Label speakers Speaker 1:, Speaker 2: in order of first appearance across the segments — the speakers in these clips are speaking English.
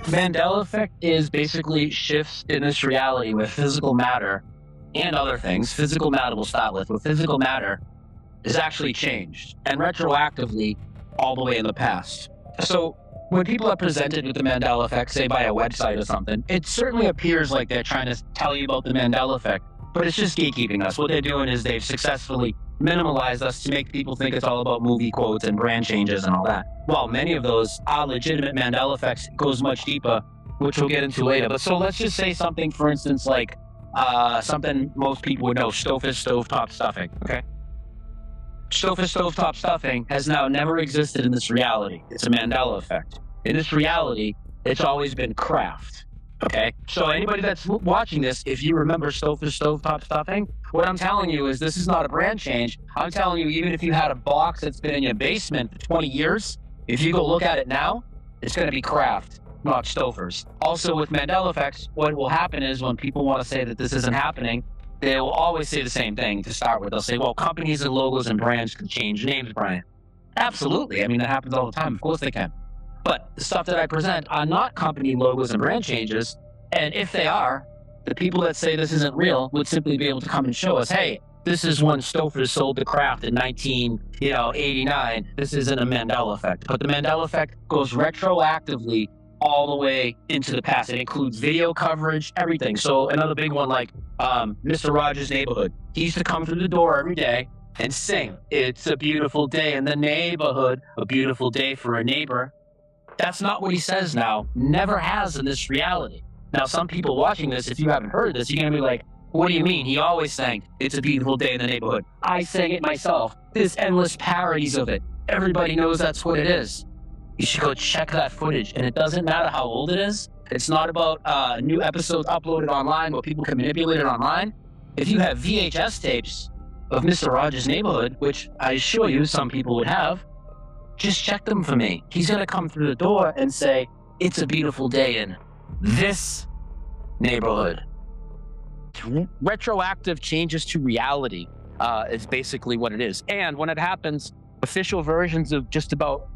Speaker 1: Mandela effect is basically shifts in this reality with physical matter and other things. Physical matter we'll start with physical matter is actually changed and retroactively all the way in the past. So when people are presented with the Mandela effect, say by a website or something, it certainly appears like they're trying to tell you about the Mandela effect, but it's just gatekeeping us. What they're doing is they've successfully minimalized us to make people think it's all about movie quotes and brand changes and all that. While many of those are legitimate Mandela effects, it goes much deeper, which we'll get into later. But so let's just say something, for instance, like something most people would know, stovetop stuffing, okay? Stovetop stuffing has now never existed in this reality. It's a Mandela effect. In this reality, it's always been craft. Okay? So anybody that's watching this, if you remember stovetop stuffing, what I'm telling you is this is not a brand change. I'm telling you, even if you had a box that's been in your basement for 20 years, if you go look at it now, it's going to be craft, not Stouffer's. Also with Mandela effects, what will happen is when people want to say that this isn't happening, they will always say the same thing to start with. They'll say, well, companies and logos and brands can change names, Bryan. Absolutely. I mean, that happens all the time. Of course they can. But the stuff that I present are not company logos and brand changes. And if they are, the people that say this isn't real would simply be able to come and show us, hey, this is when Stouffer's sold the craft in 1989. This isn't a Mandela effect. But the Mandela effect goes retroactively all the way into the past. It includes video coverage, everything. So another big one like Mr. Rogers' Neighborhood. He used to come through the door every day and sing, "It's a beautiful day in the neighborhood, a beautiful day for a neighbor." That's not what he says now. Never has in this reality. Now, some people watching this, if you haven't heard this, you're going to be like, what do you mean? He always sang, "It's a beautiful day in the neighborhood." I sang it myself. There's endless parodies of it. Everybody knows that's what it is. You should go check that footage. And it doesn't matter how old it is. It's not about new episodes uploaded online where people can manipulate it online. If you have VHS tapes of Mr. Rogers' Neighborhood, which I assure you some people would have, just check them for me. He's going to come through the door and say, "It's a beautiful day in this neighborhood." Retroactive changes to reality is basically what it is. And when it happens, official versions of just about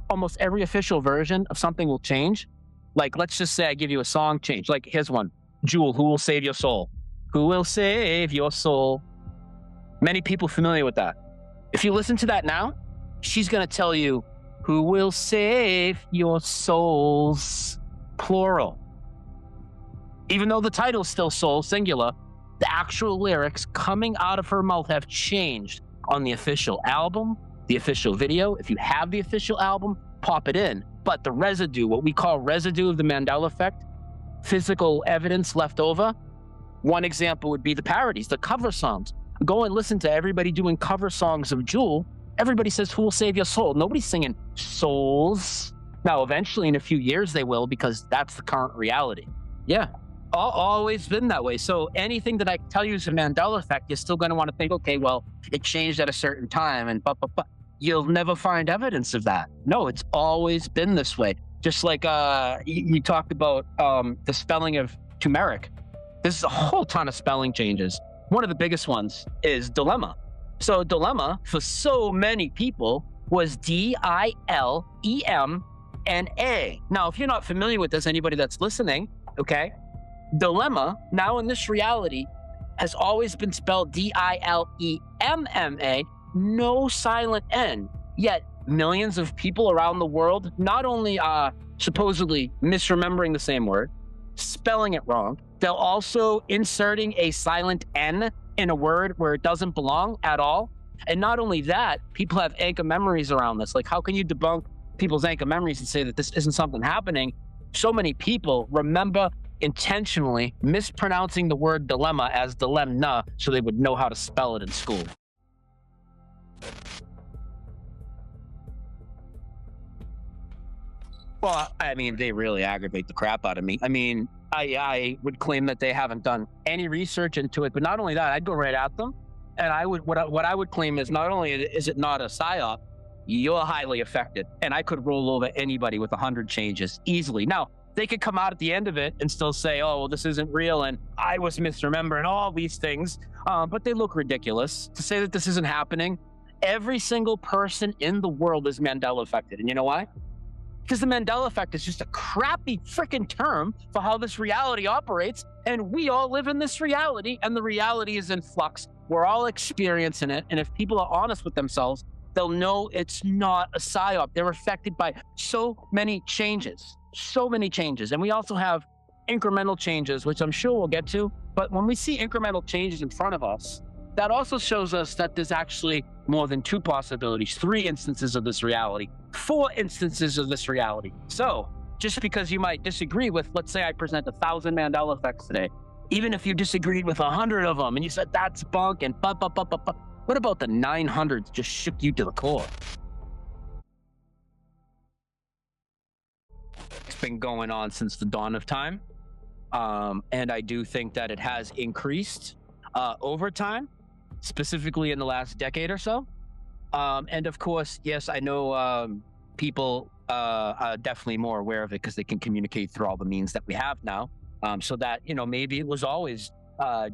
Speaker 1: almost every official version of something will change. Like, let's just say I give you a song change. Like, here's one. Jewel, "Who Will Save Your Soul?" Who will save your soul? Many people familiar with that. If you listen to that now, she's going to tell you, "Who will save your souls?" Plural. Even though the title's still soul, singular, the actual lyrics coming out of her mouth have changed on the official album, the official video. If you have the official album, pop it in. But the residue, what we call residue of the Mandela effect, physical evidence left over, one example would be the parodies, the cover songs. Go and listen to everybody doing cover songs of Jewel. Everybody says, "Who will save your soul?" Nobody's singing souls. Now, eventually, in a few years, they will, because that's the current reality. Yeah, always been that way. So anything that I tell you is a Mandela effect, you're still going to want to think, okay, well, it changed at a certain time, and you'll never find evidence of that. No, it's always been this way. Just like you talked about the spelling of turmeric. There's a whole ton of spelling changes. One of the biggest ones is dilemma. So dilemma for so many people was D-I-L-E-M-N-A. Now, if you're not familiar with this, anybody that's listening, okay, dilemma now in this reality has always been spelled D-I-L-E-M-M-A, no silent N. Yet millions of people around the world not only are supposedly misremembering the same word, spelling it wrong, they're also inserting a silent N in a word where it doesn't belong at all. And not only that, people have anchor memories around this. Like, how can you debunk people's anchor memories and say that this isn't something happening? So many people remember intentionally mispronouncing the word dilemma as dilemma so they would know how to spell it in school. Well, I mean, they really aggravate the crap out of me. I mean, I would claim that they haven't done any research into it, but not only that, I'd go right at them. And what I would claim is not only is it not a psyop, you're highly affected. And I could roll over anybody with 100 changes easily. Now, they could come out at the end of it and still say, "Oh, well, this isn't real, and I was misremembering all these things." But they look ridiculous. To say that this isn't happening, every single person in the world is Mandela affected. And you know why? Because the Mandela effect is just a crappy freaking term for how this reality operates. And we all live in this reality, and the reality is in flux. We're all experiencing it. And if people are honest with themselves, they'll know it's not a psyop. They're affected by so many changes. And we also have incremental changes, which I'm sure we'll get to. But when we see incremental changes in front of us, that also shows us that there's actually more than 2 possibilities, 3 instances of this reality, 4 instances of this reality. So just because you might disagree with, let's say I present 1,000 Mandela effects today, even if you disagreed with 100 of them and you said that's bunk and what about the 900 that just shook you to the core? It's been going on since the dawn of time. And I do think that it has increased over time, specifically in the last decade or so. And of course, yes, I know people are definitely more aware of it because they can communicate through all the means that we have now. So that, maybe it was always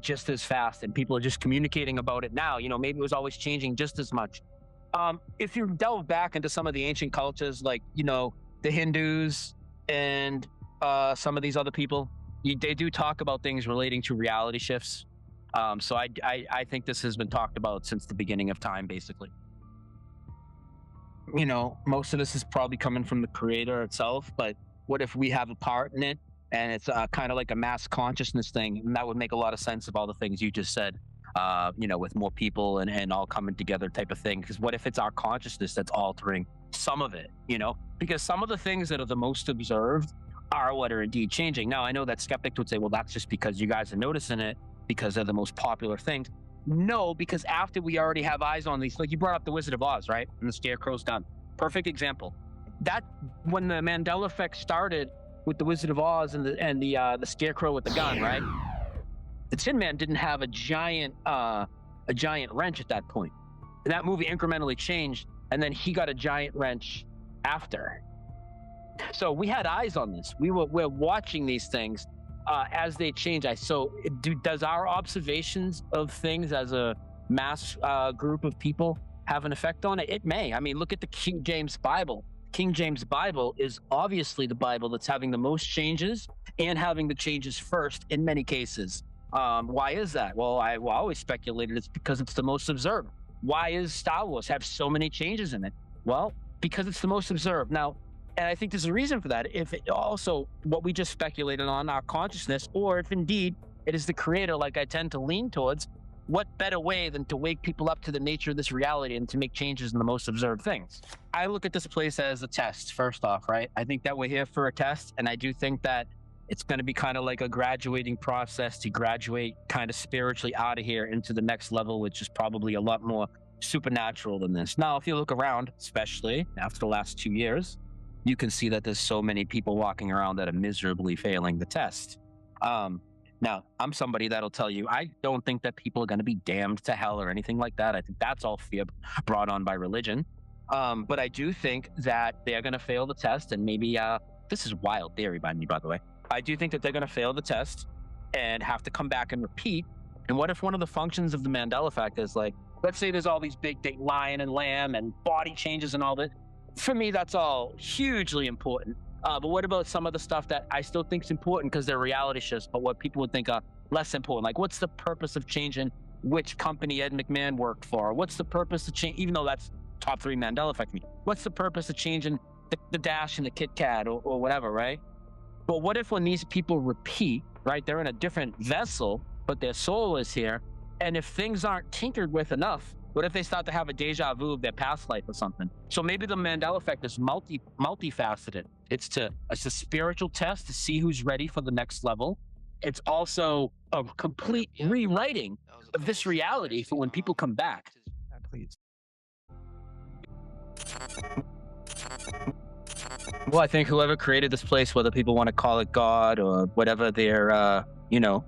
Speaker 1: just as fast and people are just communicating about it now. Maybe it was always changing just as much. If you delve back into some of the ancient cultures, like, the Hindus and some of these other people, they do talk about things relating to reality shifts. So I think this has been talked about since the beginning of time, basically. Most of this is probably coming from the creator itself, but what if we have a part in it and it's kind of like a mass consciousness thing? And that would make a lot of sense of all the things you just said, with more people and all coming together type of thing. Because what if it's our consciousness that's altering some of it, because some of the things that are the most observed are what are indeed changing. Now, I know that skeptics would say, well, that's just because you guys are noticing it because they're the most popular things. No, because after we already have eyes on these, like you brought up the Wizard of Oz, right? And the Scarecrow's done. Perfect example. That when the Mandela effect started with the Wizard of Oz and the Scarecrow with the gun, right? The Tin Man didn't have a giant wrench at that point. And that movie incrementally changed, and then he got a giant wrench after. So we had eyes on this. We're watching these things as they change. Does our observations of things as a mass group of people have an effect on it? It may. I mean, look at the King James Bible. King James Bible is obviously the Bible that's having the most changes and having the changes first in many cases. Why is that? Well, I always speculated it's because it's the most observed. Why is Star Wars have so many changes in it? Well, because it's the most observed. Now, and I think there's a reason for that. If it also what we just speculated on, our consciousness, or if indeed it is the creator, like I tend to lean towards, what better way than to wake people up to the nature of this reality and to make changes in the most observed things? I look at this place as a test, first off, right? I think that we're here for a test, and I do think that it's going to be kind of like a graduating process to graduate kind of spiritually out of here into the next level, which is probably a lot more supernatural than this. Now, if you look around, especially after the last 2 years, you can see that there's so many people walking around that are miserably failing the test. Now, I'm somebody that'll tell you, I don't think that people are going to be damned to hell or anything like that. I think that's all fear brought on by religion. But I do think that they're going to fail the test, and maybe, this is wild theory by me, by the way. I do think that they're going to fail the test and have to come back and repeat. And what if one of the functions of the Mandela effect is like, let's say there's all these big lion and lamb and body changes and all that. For me, that's all hugely important. But what about some of the stuff that I still think is important because they're reality shifts, but what people would think are less important? Like, what's the purpose of changing which company Ed McMahon worked for? What's the purpose of change, even though that's top 3 Mandela effect for me? What's the purpose of changing the Dash and the Kit Kat or whatever, right? But what if when these people repeat, right, they're in a different vessel, but their soul is here, and if things aren't tinkered with enough, what if they start to have a deja vu of their past life or something? So maybe the Mandela effect is multifaceted. It's a spiritual test to see who's ready for the next level. It's also a complete rewriting of this reality for when people come back. Please. Well, I think whoever created this place, whether people want to call it God or whatever their,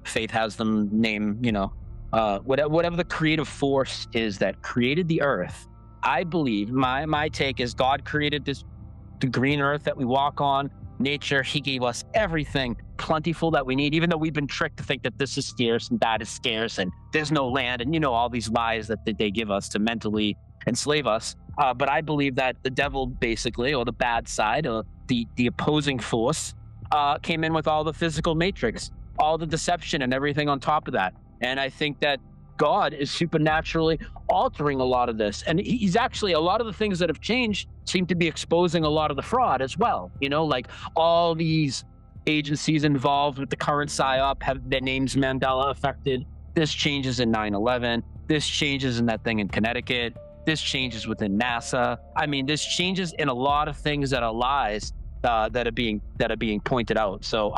Speaker 1: faith has them name, whatever the creative force is that created the earth, I believe my take is God created the green earth that we walk on, nature. He gave us everything plentiful that we need, even though we've been tricked to think that this is scarce and that is scarce and there's no land and all these lies that they give us to mentally enslave us. But I believe that the devil, basically, or the bad side, or the opposing force, came in with all the physical matrix, all the deception and everything on top of that. And I think that God is supernaturally altering a lot of this. And he's actually, a lot of the things that have changed seem to be exposing a lot of the fraud as well. You know, like all these agencies involved with the current PSYOP have their names Mandela affected. This changes in 9/11. This changes in that thing in Connecticut. This changes within NASA. I mean, this changes in a lot of things that are lies that are being pointed out. So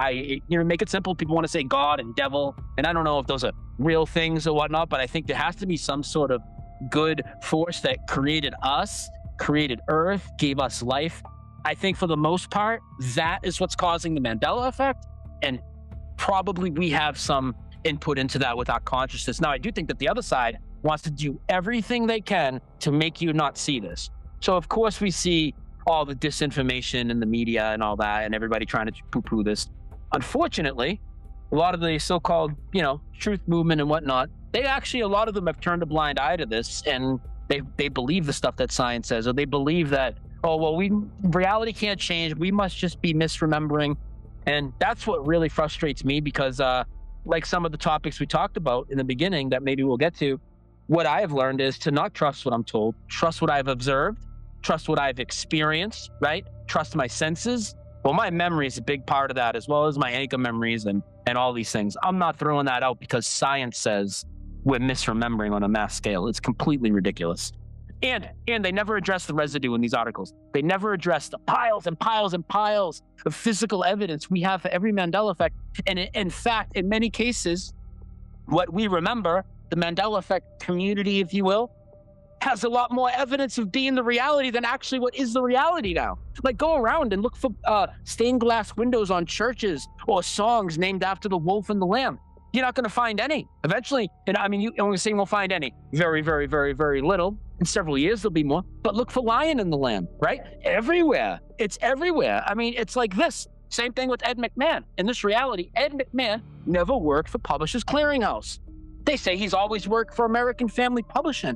Speaker 1: make it simple. People want to say God and devil, and I don't know if those are real things or whatnot, but I think there has to be some sort of good force that created us, created Earth, gave us life. I think for the most part, that is what's causing the Mandela effect, and probably we have some input into that with our consciousness. Now, I do think that the other side wants to do everything they can to make you not see this. So, of course, we see all the disinformation in the media and all that, and everybody trying to poo-poo this. Unfortunately, a lot of the so-called, truth movement and whatnot, a lot of them have turned a blind eye to this, and they believe the stuff that science says, or they believe that, reality can't change. We must just be misremembering. And that's what really frustrates me, because like some of the topics we talked about in the beginning that maybe we'll get to, what I have learned is to not trust what I'm told, trust what I've observed, trust what I've experienced, right? Trust my senses. Well, my memory is a big part of that, as well as my anchor memories and all these things. I'm not throwing that out because science says we're misremembering on a mass scale. It's completely ridiculous. And they never address the residue in these articles. They never address the piles and piles and piles of physical evidence we have for every Mandela effect. And in fact, in many cases, what we remember, the Mandela effect community, if you will, has a lot more evidence of being the reality than actually what is the reality now. Like, go around and look for stained glass windows on churches or songs named after the wolf and the lamb. You're not going to find any. Eventually, and I mean, you only say you won't find any. Very, very, very, very little. In several years, there'll be more. But look for lion and the lamb, right? Everywhere. It's everywhere. I mean, it's like this. Same thing with Ed McMahon. In this reality, Ed McMahon never worked for Publishers Clearinghouse. They say he's always worked for American Family Publishing.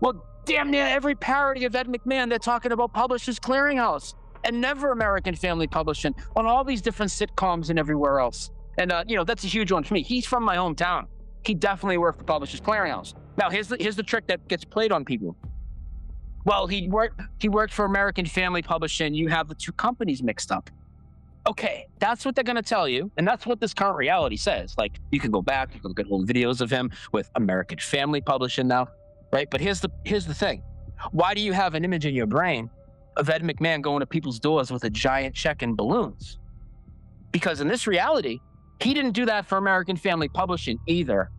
Speaker 1: Well, damn near every parody of Ed McMahon, they're talking about Publishers Clearinghouse and never American Family Publishing on all these different sitcoms and everywhere else. And, that's a huge one for me. He's from my hometown. He definitely worked for Publishers Clearinghouse. Now, here's the trick that gets played on people. Well, he worked for American Family Publishing. You have the two companies mixed up. Okay, that's what they're going to tell you. And that's what this current reality says. Like, you can go back, you can look at old videos of him with American Family Publishing now. Right? But here's the thing. Why do you have an image in your brain of Ed McMahon going to people's doors with a giant check and balloons? Because in this reality, he didn't do that for American Family Publishing either.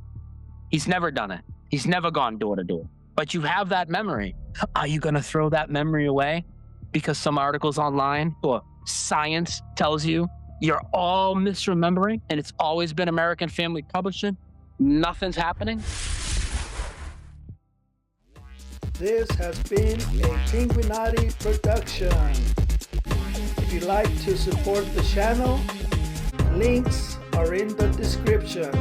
Speaker 1: He's never done it. He's never gone door to door. But you have that memory. Are you going to throw that memory away because some articles online or science tells you you're all misremembering and it's always been American Family Publishing? Nothing's happening?
Speaker 2: This has been a Pinguinati production. If you'd like to support the channel, links are in the description.